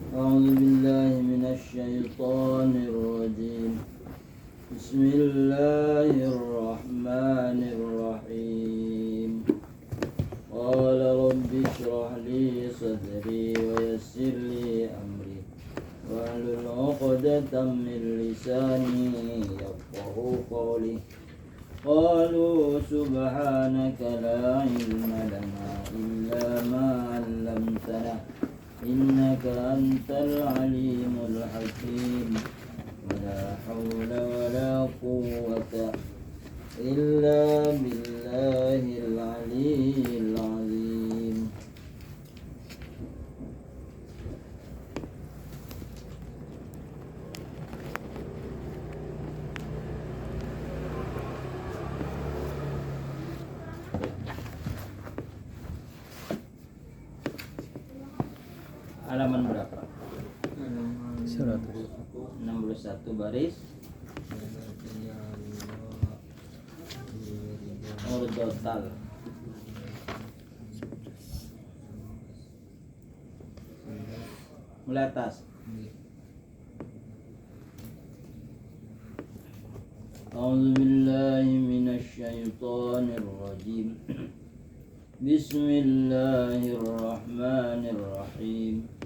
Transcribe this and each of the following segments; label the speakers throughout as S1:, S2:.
S1: أعوذ بالله من الشيطان الرجيم. بسم الله الرحمن الرحيم. قال رب اشرح لي صدري ويسر لي أمري واحلل عقدة من لساني يفقهوا قولي. قالوا سبحانك لا علم لنا إلا ما علمتنا إنك أنت العليم الحكيم. ولا حول ولا قوة إلا بالله العلي العظيم. Halaman berapa? 161 baris horizontal. Mulai atas. A'udzu billahi minasy syaithanir rajim. Bismillahirrahmanirrahim.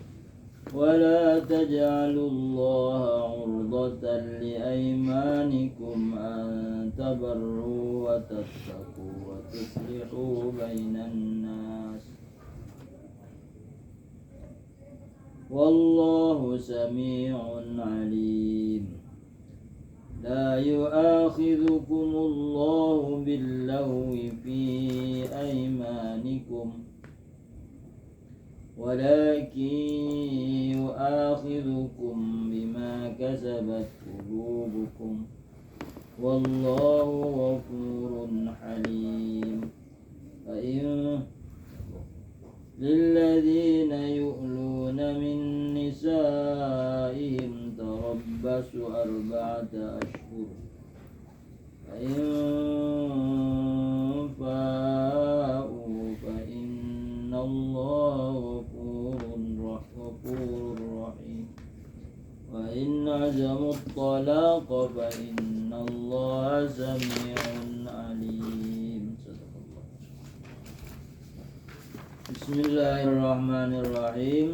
S1: ولا تجعلوا الله عرضة لأيمانكم أن تبروا وتتقوا وتصلحوا بين الناس والله سميع عليم. لا يؤاخذكم الله باللغو في أيمانكم ولكن يؤاخذكم بما كسبت قلوبكم والله غفور حليم. فإن للذين يؤلون من نسائهم تربص 4 أشهر فإن فاءوا فإن الله غفور رحيم. وإن عزموا الطلاق فإن الله سميع عليم. Bismillahirrahmanirrahim.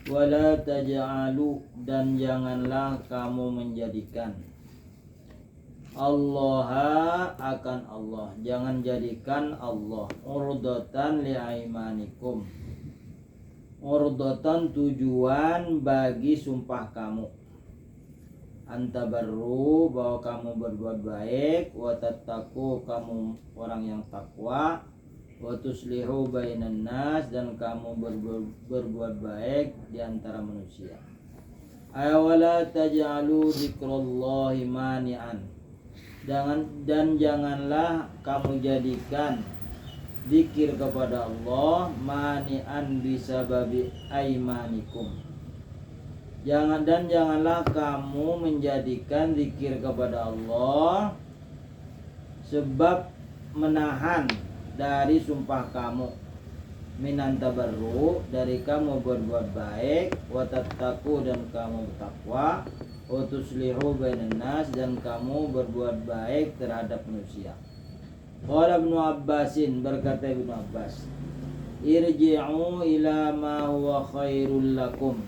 S1: Wala taj'alu, dan janganlah kamu menjadikan Allah akan Allah, jangan jadikan Allah urdatan li'aimanikum, urdatan tujuan bagi sumpah kamu, antabarru bahwa kamu berbuat baik, wa tattaqu kamu orang yang takwa, wa tuslihu bainan nas dan kamu berbuat baik di antara manusia. Awala taj'alu dzikrallahi mani'an, janganlah kamu jadikan zikir kepada Allah mani'an bisababi aimanikum, janganlah kamu menjadikan zikir kepada Allah sebab menahan dari sumpah kamu, minan tabarru dari kamu berbuat baik, wa tattaqu dan kamu bertakwa, wa tuslihu bainan nas dan kamu berbuat baik terhadap manusia. Qala Ibnu Abbasin, berkata Ibnu Abbas, irji'u ila ma huwa khairul lakum,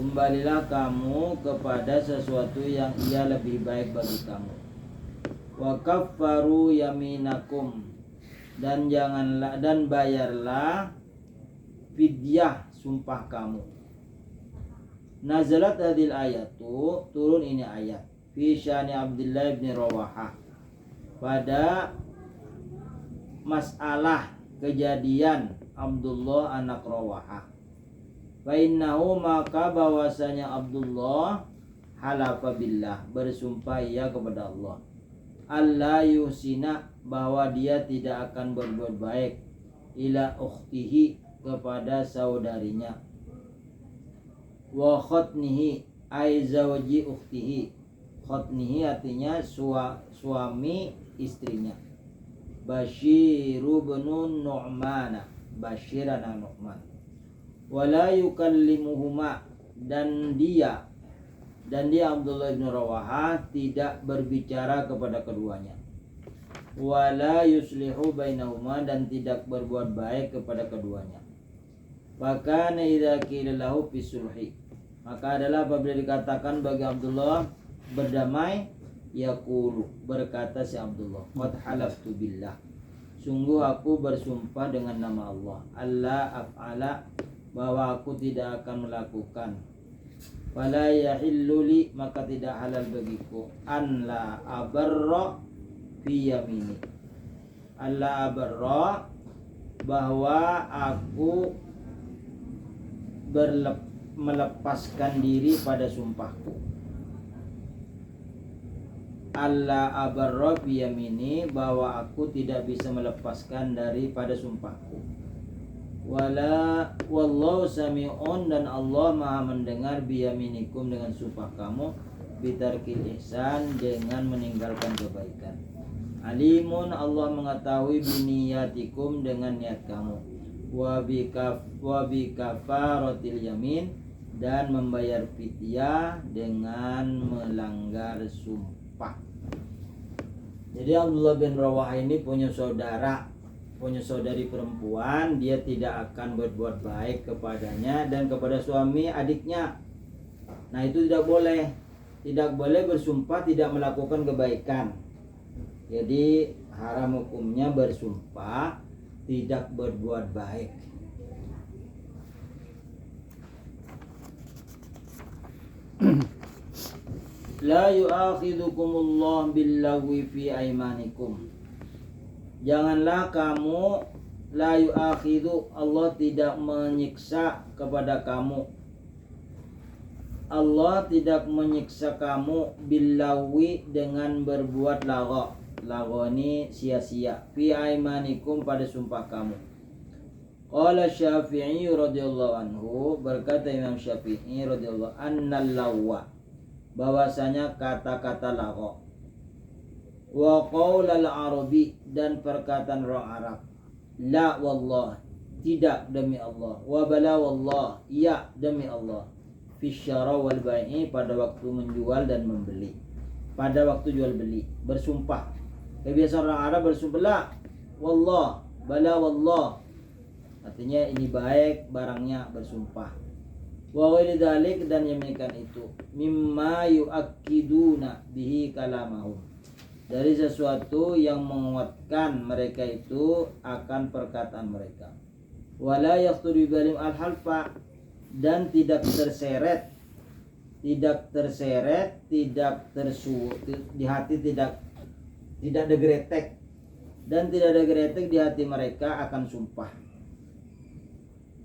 S1: kembalilah kamu kepada sesuatu yang ia lebih baik bagi kamu. Wa kaffaru yaminakum, dan bayarlah fidyah sumpah kamu. Nazalat hadil ayatu, turun ini ayat fi syani Abdullah bin Rawahah, pada masalah kejadian Abdullah anak Rawahah. Fa innahu, maka bahwasanya Abdullah halafa billah, bersumpah ia kepada Allah, Allah yusina, bahwa dia tidak akan berbuat baik, ila ukhtihi, kepada saudarinya, wa khotnihi ay zawji ukhtihi, khotnihi artinya suami istrinya, Bashiru bin Nu'man, Bashir anak Nu'man, wala yukallimuhuma, dan dia Abdullah bin Rawahah tidak berbicara kepada keduanya, wala yuslihu bainahuma, dan tidak berbuat baik kepada keduanya. Maka idza qila lahu fisulhi, maka adalah apabila dikatakan bagi Abdullah berdamai, yaqulu, berkata si Abdullah, qad halaftu billah, sungguh aku bersumpah dengan nama Allah, alla af'ala, bahwa aku tidak akan melakukan, fala yahillu li, maka tidak halal bagiku, an la abarra fi yamini, alla abarra, bahwa aku melepaskan diri pada sumpahku, alla abarra fi yamini, bahwa aku tidak bisa melepaskan daripada sumpahku, wala wallahu sami'un, dan Allah maha mendengar, biyaminikum, dengan sumpah kamu, bitarkil ihsan, dengan meninggalkan kebaikan, alimun, Allah mengetahui, biniyatikum, dengan niat kamu, wa bikafaratil yamin, dan membayar fidyah dengan melanggar sumpah. Jadi Abdullah bin Rawahah ini punya saudari perempuan, dia tidak akan berbuat baik kepadanya dan kepada suami adiknya. Nah, itu tidak boleh bersumpah tidak melakukan kebaikan. Jadi haram hukumnya bersumpah tidak berbuat baik. La yu'akhidukumullah billagwi fi aimanikum, janganlah kamu, la yu'akhidu, Allah tidak menyiksa kepada kamu, Allah tidak menyiksa kamu, billawi, dengan berbuat lagho. Lagho ini sia-sia, fi aimanikum, pada sumpah kamu. Qala Syafi'i radhiyallahu anhu, berkata Imam Syafi'i radhiyallahu annal lawwa, bahwasanya kata-kata lagho, wa qaulal arabi, dan perkataan orang Arab, la wallah, tidak demi Allah, wa bala wallah, ya demi Allah, fi syara wal bai'i, pada waktu menjual dan membeli, pada waktu jual beli bersumpah. Kebiasaan orang Arab bersumpah la wallah, bala wallah, artinya ini baik barangnya, bersumpah. Wa ghairi dzalik, dan yang demikian itu, mimma yu'akkiduna bihi kalamahum, dari sesuatu yang menguatkan mereka itu akan perkataan mereka. Wala yaqturu balim al-halfa, dan tidak terseret, tidak tersu di hati, tidak ada gretek, dan tidak ada gretek di hati mereka akan sumpah.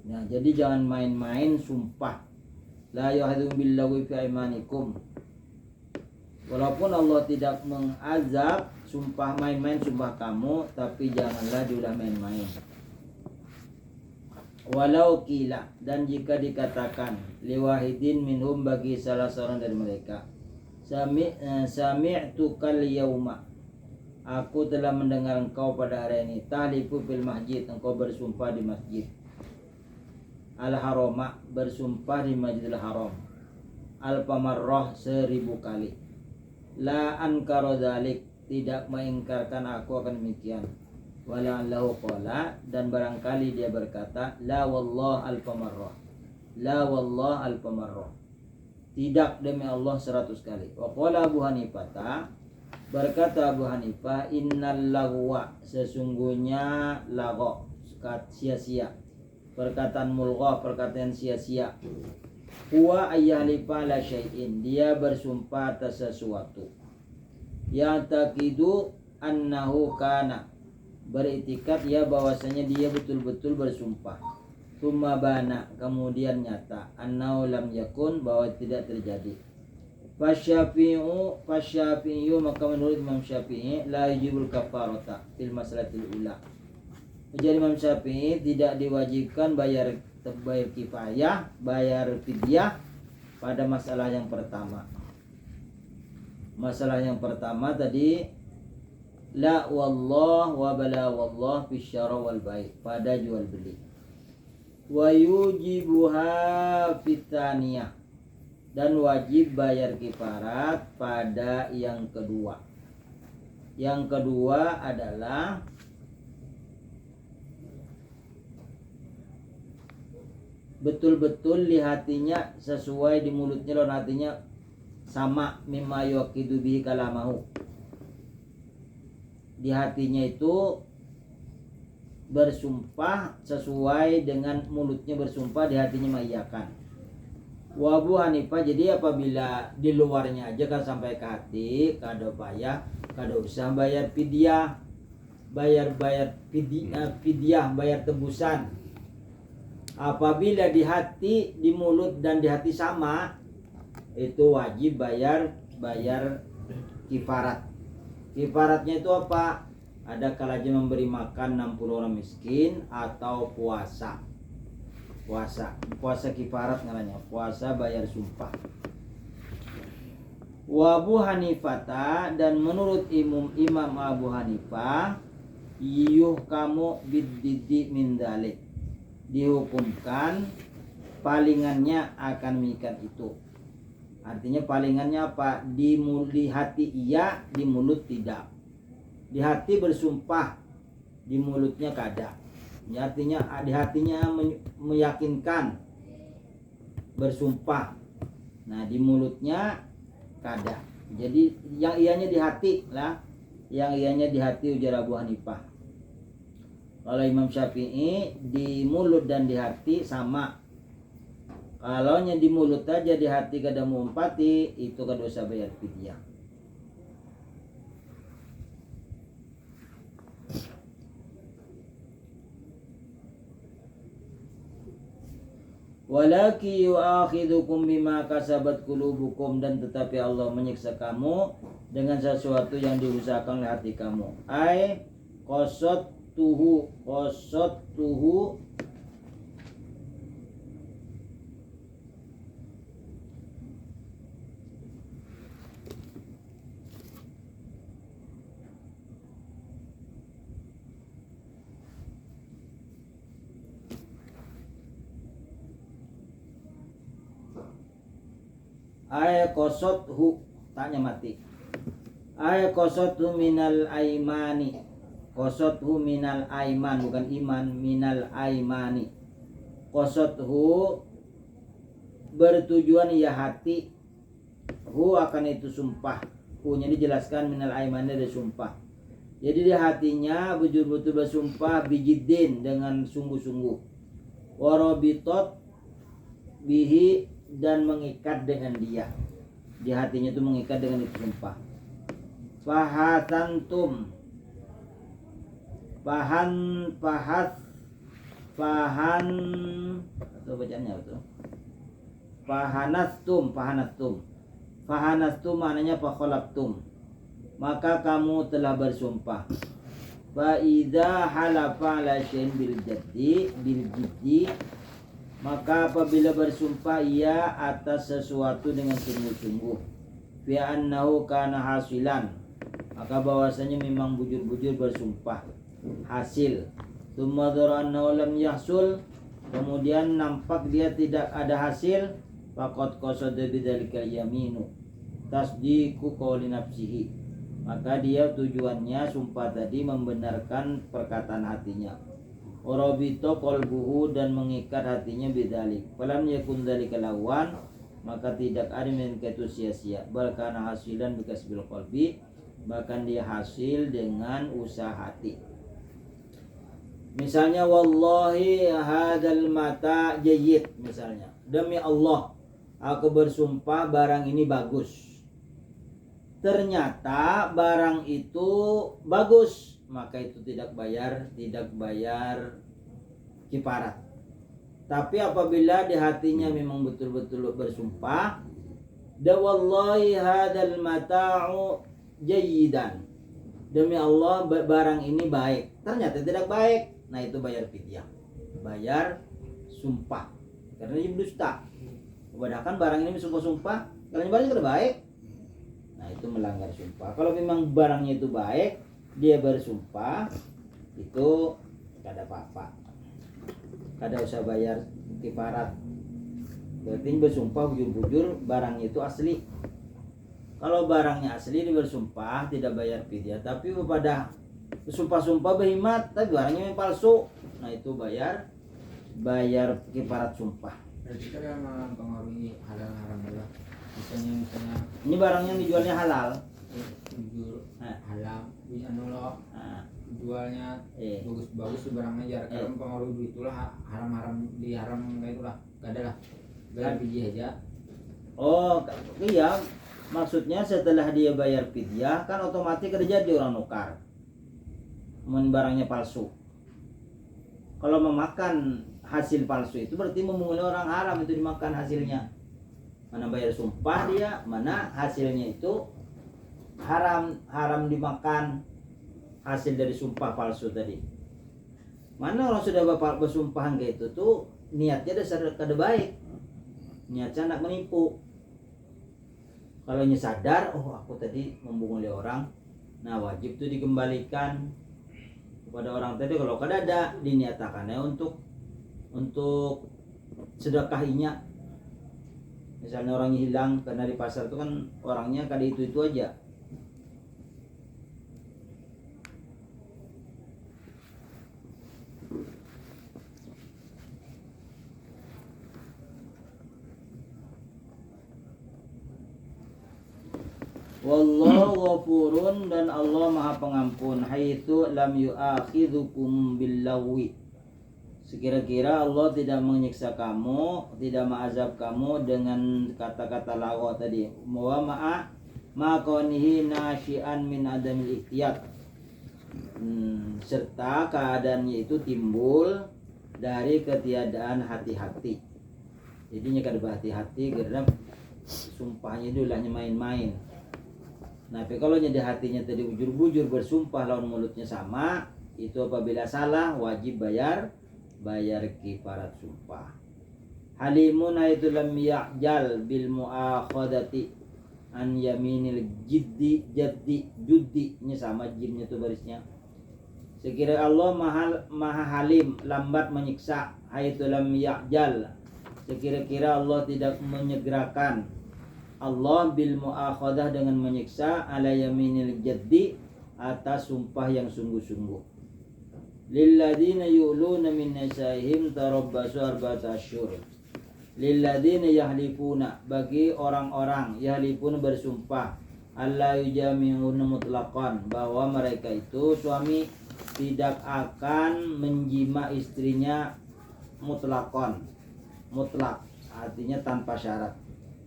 S1: Nah, jadi jangan main-main sumpah. La yu'akhidhukum billaghwi fi aymanikum, walaupun Allah tidak mengazab sumpah, main-main sumpah kamu, tapi janganlah diulah main-main. Walau kila, dan jika dikatakan, liwahidin minhum, bagi salah seorang dari mereka, sami'tukal yauma, aku telah mendengar engkau pada hari ini, tahlifu fil masjid, engkau bersumpah di masjid al-harama, bersumpah di Masjidil Haram, al-pamarrah, 1000 kali, la ankara dzalik, tidak mengingkarkan aku akan demikian, wala'allahu qala, dan barangkali dia berkata, la wallah al-pamarrah, la wallah al-pamarrah, tidak demi Allah 100 kali. Wa qala Abu Hanifah, berkata Abu Hanifah, innal lagwa, sesungguhnya lagho, sia-sia, perkataan mulghah, perkataan sia-sia, huwa ayyahlifa la syai'in, dia bersumpah atas sesuatu, ya'taqidu annahu kana, beriktikad ya bahwasanya dia betul-betul bersumpah, tsumma bana, kemudian nyata, annahu lam yakun, bahwa tidak terjadi. Fasyafi'u, maka menurut Imam Syafi'i, la yujibul kafarata fil masalatil ula, jadi Imam Syafi'i tidak diwajibkan bayar kifayah, bayar fidyah pada masalah yang pertama. Masalah yang pertama tadi, la wallah wa bala wallah fi syara wal bai', pada jual beli. wa yujibuha fitaniyah, dan wajib bayar kifarat pada yang kedua. Yang kedua adalah betul-betul di hatinya sesuai, di mulutnya lawan hatinya sama, mimma yuqidu bihi kalamahu. Di hatinya itu bersumpah sesuai dengan mulutnya bersumpah, di hatinya mengiyakan. Wa Abu Hanifah, jadi apabila di luarnya aja kan sampai ke hati, kada payah, kada usah bayar fidyah, bayar fidyah, bayar tebusan. Apabila di hati, di mulut dan di hati sama, itu wajib bayar kifarat. Kifaratnya itu apa? Ada kalanya memberi makan 60 orang miskin atau puasa kifarat namanya, puasa bayar sumpah. Wa Abu Hanifah, dan menurut Imam Abu Hanifah, kamu bididi min dalik, dihukumkan palingannya akan mengikat itu. Artinya palingannya apa? Di hati iya, di mulut tidak. Di hati bersumpah, di mulutnya kada. Artinya di hatinya meyakinkan, bersumpah, nah di mulutnya kada. Jadi yang ianya di hati lah, yang ianya di hati, ujar Abu Hanifah. Kalau Imam Syafi'i di mulut dan di hati sama. Kalau di mulut aja, di hati kada mengumpati, itu kada usah bayar fidyah. Walaki yu'akhidukum bima kasabat qulubukum, dan tetapi Allah menyiksa kamu dengan sesuatu yang diusahakan oleh hati kamu. Ai qasat tuhu ay qasathu, tanya mati. Ay qasathu minal aimani, qasathu minal aiman, bukan iman, minal aimani. Qasathu bertujuan ya hati, hu akan itu sumpah. Hu-nya dijelaskan minal aimani, dari sumpah. Jadi di hatinya betul-betul bersumpah bijidin, dengan sungguh-sungguh. Warabitot bihi, dan mengikat dengan dia. Di hatinya itu mengikat dengan itu sumpah. Fahatantum, atau bacaannya betul. Fahanastum maknanya fakholabtum, maka kamu telah bersumpah. Fa idza halafa ala syai'in bil jiddi, maka apabila bersumpah ia atas sesuatu dengan sungguh-sungguh, fi annahu kana hasilan, maka bahwasanya memang bujur-bujur bersumpah hasil. Tsumma dzara annahu lam yahsul, kemudian nampak dia tidak ada hasil, faqad qasada bidzalikal yaminu tasdiqu qawli nafsihi, maka dia tujuannya sumpah tadi membenarkan perkataan hatinya. Orobito kolbuhu, dan mengikat hatinya bidalik. Falam yakun dzalika lawan, maka tidak ada melainkan itu sia-sia. Bahkan hasilan bikasbil qalbi, bahkan dia hasil dengan usaha hati. Misalnya wallahi hadzal mata jayyid, misalnya demi Allah aku bersumpah barang ini bagus. Ternyata barang itu bagus, maka itu tidak bayar kifarat. Tapi apabila di hatinya memang betul-betul bersumpah, da wallahi hadzal mata'u jayyidan, demi Allah barang ini baik, ternyata tidak baik, nah itu bayar fidyah, bayar sumpah, karena dia dusta. Padahal barang ini sumpah-sumpah, kalau barangnya tidak baik, nah itu melanggar sumpah. Kalau memang barangnya itu baik, dia bersumpah, itu tidak ada apa-apa. kada usah bayar kifarat. Berarti bersumpah bujur-bujur barangnya itu asli. Kalau barangnya asli dia bersumpah tidak bayar fidyah, tapi pada sumpah-sumpah berhimat tapi barangnya yang palsu, nah itu bayar kifarat sumpah.
S2: Berarti kan yang mempengaruhi halal haram juga. Misalnya
S1: Ini barang yang dijualnya halal.
S2: jujur halal, anu loh.
S1: Nah,
S2: Jualnya bagus-bagus barangnya jar kalau mempengaruhi itulah haram-haram diharam kayak itulah. Gak ada lah. Bayar fidyah aja.
S1: oh iya, maksudnya setelah dia bayar fidyah kan otomatis kada jadi orang nukar. Barangnya palsu. Kalau memakan hasil palsu itu berarti memulai orang haram itu dimakan hasilnya. Mana bayar sumpah dia, mana hasilnya itu haram dimakan hasil dari sumpah palsu tadi. Mana orang sudah bapak bersumpahan kayak itu tuh niatnya dasar kada baik, niatnya nak menipu. Kalau nya sadar, oh aku tadi membunguli orang, nah wajib tuh dikembalikan kepada orang tadi. Kalau kada ada diniatakannya untuk sedekahinya. Misalnya orang hilang karena di pasar itu kan orangnya kada itu aja. Wallahu ghafurun, dan Allah Maha Pengampun, haitsu lam yu'akhidhukum billawi. Sekira-kira Allah tidak menyiksa kamu, tidak mengazab kamu dengan kata-kata lagho tadi. Wa ma'aqanihi nasyi'an min adamil ihtiyat. Serta keadaannya itu timbul dari ketiadaan hati-hati. Jadinya kada berhati-hati karena sumpahnya itu ulahnya main-main. Nah, tapi kalau di hatinya tadi bujur-bujur bersumpah lawan mulutnya sama, itu apabila salah wajib bayar kifarat sumpah. Halimun itu lam ya'jal bil mu'akhadati an yaminil juddi nya sama jinnya tuh barisnya. Sekira Allah maha halim, lambat menyiksa, haitu lam ya'jal. Sekira-kira Allah tidak menyegerakan, Allah bil mu'akhadah dengan menyiksa ala yaminil jaddi atas sumpah yang sungguh-sungguh. Lilladzina yu'luna min nisaihim tarabbasu arba'ata asyhur. Lilladzina yahlifuna, bagi orang-orang yahlifuna bersumpah, alla yujami'una mutlaqan, bahwa mereka itu suami tidak akan menjima istrinya mutlak, artinya tanpa syarat.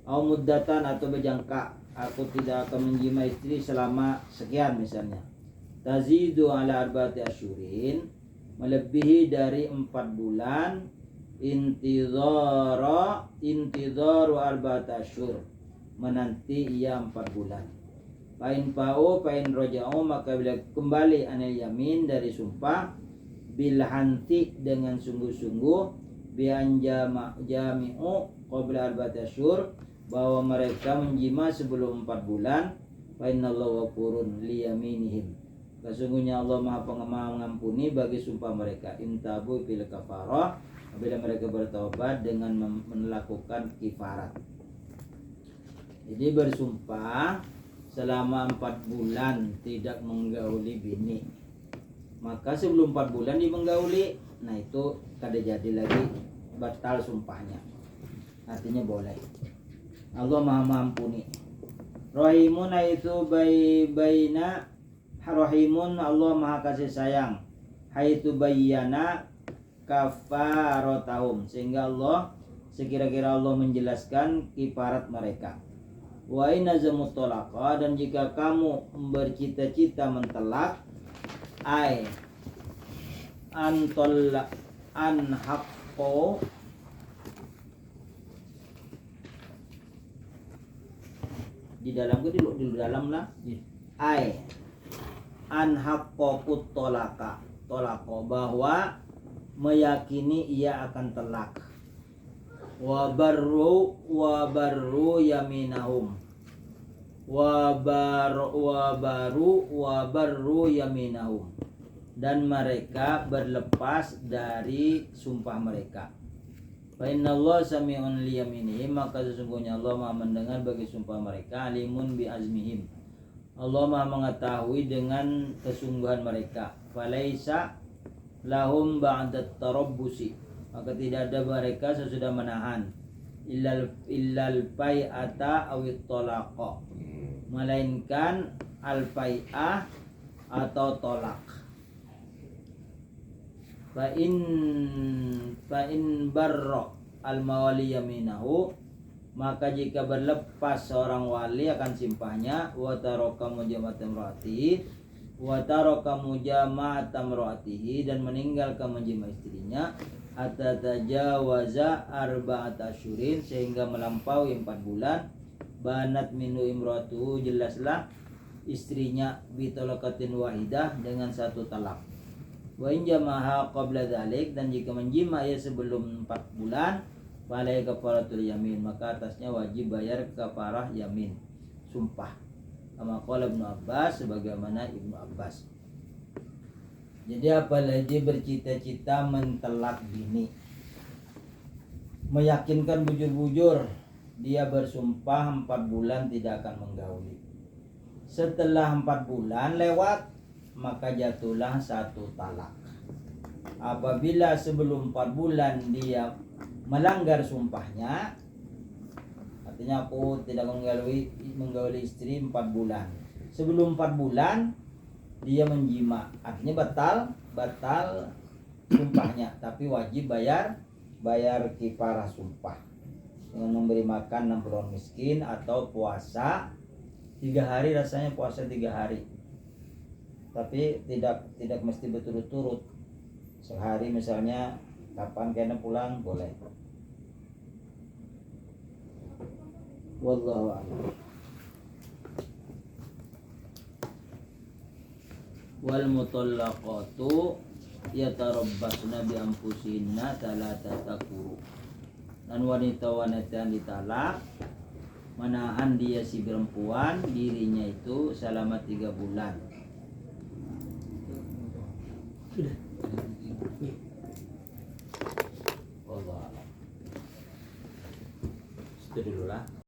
S1: Au muddatan, atau berjangka, aku tidak akan menjima istri selama sekian misalnya. Tazidu ala arba'ati asyurin, melebihi dari 4 bulan. Intizaru arba'ati asyur, menanti ia 4 bulan. Pain roja'u, maka bila kembali anil yamin dari sumpah, bil hanti dengan sungguh-sungguh, bian jami'u qabla arba'ati asyur, bahwa mereka menjima sebelum 4 bulan. Fa innallaha ghafurun liyaminihim, sesungguhnya Allah Maha mengampuni bagi sumpah mereka. Intabu fil kafarah, apabila mereka bertaubat dengan melakukan kifarat. Jadi bersumpah selama 4 bulan tidak menggauli bini, maka sebelum 4 bulan dia menggauli, nah itu kada jadi lagi batal sumpahnya, artinya boleh. Allah Maha mengampuni. Rahimun, itu baina rahimun, Allah Maha kasih sayang. Haitu bayyana kafaratahum, sehingga Allah sekira-kira Allah menjelaskan kifarat mereka. Wa in azamut talaqa, dan jika kamu bercita-cita mentalak, ai antol anhaqqo, di dalam di dalam lah, ai anhaqqo tolako, bahwa meyakini ia akan telak. Wa barru yaminahum, wa barru yaminahum, dan mereka berlepas dari sumpah mereka. Fa innallaha sami'un liyaminihim, maka sesungguhnya Allah Maha mendengar bagi sumpah mereka, alimun bi azmihim. Allah Maha mengetahui dengan kesungguhan mereka. Falaisa lahum ba'da tarabbusi, maka tidak ada mereka sesudah menahan illal pai'ata awit talaqa, melainkan al pai'ah atau tolak. Fa in barra al mawali yaminahu, maka jika berlepas seorang wali akan simpahnya, wa taraka mujama'at imraatihi, dan meninggalkan menjima istrinya, hatta tajawaza arba'at asyurin, sehingga melampaui 4 bulan, banat minu imratuhu, jelaslah istrinya bitolakatin wahidah, dengan 1 talak. Wa in jamaha qabla dzalik, dan jika menjima ia sebelum 4 bulan, falai kafaratul yamin, maka atasnya wajib bayar kafarah yamin, sumpah. Kama qala Ibnu Abbas, sebagaimana Ibnu Abbas. Jadi apalagi bercita-cita mentelak bini, meyakinkan bujur-bujur, dia bersumpah 4 bulan tidak akan menggauli. Setelah 4 bulan lewat, maka jatuhlah 1 talak. Apabila sebelum 4 bulan dia melanggar sumpahnya, artinya aku tidak menggauli istri 4 bulan. Sebelum 4 bulan dia menjima, artinya batal sumpahnya, tapi wajib bayar kifarah sumpah dengan memberi makan 60 orang miskin, atau puasa 3 hari, rasanya puasa 3 hari. Tapi tidak mesti berturut-turut. Sehari misalnya, kapan kena pulang boleh. Wallahu a'lam. Wal mutallaqatu yatarabbasna bi anfusihinna thalathata quru. Dan wanita-wanita yang ditalak menahan dia si perempuan dirinya itu selama 3 bulan. Sudah.